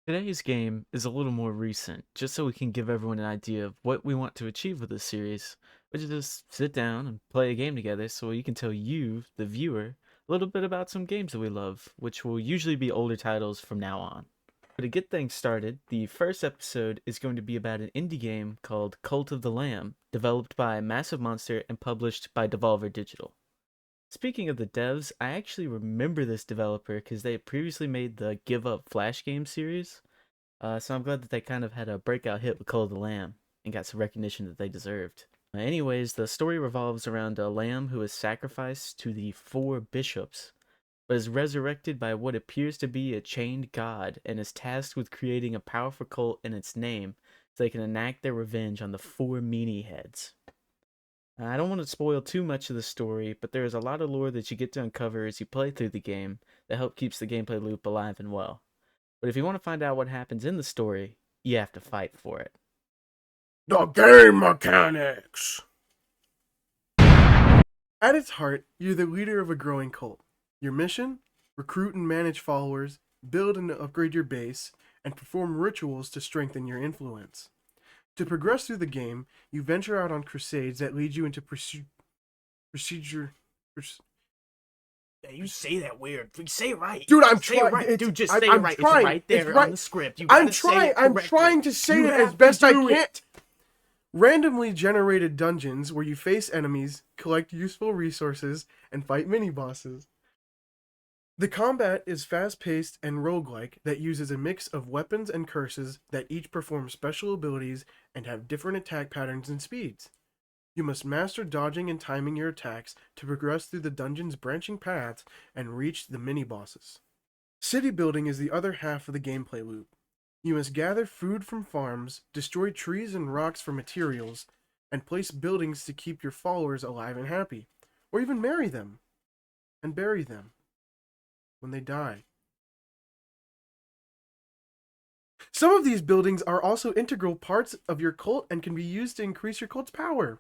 Today's game is a little more recent, just so we can give everyone an idea of what we want to achieve with this series. We just sit down and play a game together so you can tell you, the viewer, a little bit about some games that we love, which will usually be older titles from now on. But to get things started, the first episode is going to be about an indie game called Cult of the Lamb, developed by Massive Monster and published by Devolver Digital. Speaking of the devs, I actually remember this developer because they had previously made the Give Up Flash game series. So I'm glad that they kind of had a breakout hit with Call of the Lamb and got some recognition that they deserved. Anyways, the story revolves around a lamb who is sacrificed to the four bishops, but is resurrected by what appears to be a chained god and is tasked with creating a powerful cult in its name so they can enact their revenge on the four meanie heads. I don't want to spoil too much of the story, but there is a lot of lore that you get to uncover as you play through the game that help keeps the gameplay loop alive and well. But if you want to find out what happens in the story, you have to fight for it. The game mechanics! At its heart, you're the leader of a growing cult. Your mission? Recruit and manage followers, build and upgrade your base, and perform rituals to strengthen your influence. To progress through the game, you venture out on crusades that lead you into procedure. Yeah, you say that weird. Say it right. Dude, I'm say it trying. right. Dude, just say I'm it right. trying. It's right there It's right. on the script. You gotta say it I'm correctly. trying to say You it have as best to I do can. it. Randomly generated dungeons where you face enemies, collect useful resources, and fight mini-bosses. The combat is fast-paced and roguelike that uses a mix of weapons and curses that each perform special abilities and have different attack patterns and speeds. You must master dodging and timing your attacks to progress through the dungeon's branching paths and reach the mini-bosses. City building is the other half of the gameplay loop. You must gather food from farms, destroy trees and rocks for materials, and place buildings to keep your followers alive and happy, or even marry them and bury them when they die. Some of these buildings are also integral parts of your cult and can be used to increase your cult's power.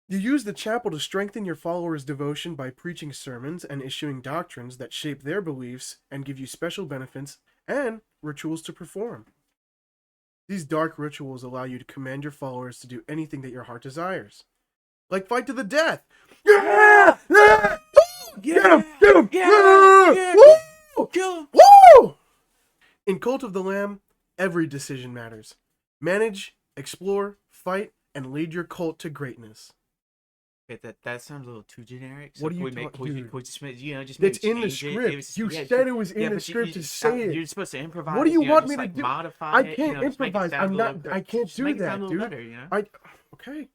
You use the chapel to strengthen your followers' devotion by preaching sermons and issuing doctrines that shape their beliefs and give you special benefits and rituals to perform. These dark rituals allow you to command your followers to do anything that your heart desires. Like fight to the death! Yeah! Yeah! Get him! Get him! Yeah! Woo! Kill him! Woo! In Cult of the Lamb, every decision matters. Manage, explore, fight, and lead your cult to greatness. Okay, that sounds a little too generic. So What do you can we talk- dude? just just It's maybe in the change it? script. You said it was in the but script you to just say it. You're supposed to improvise. What do you want just me to like do? modify I it, can't just make it improvise. sound I'm a not. little I can't just do make it that, sound a little dude. better, Okay.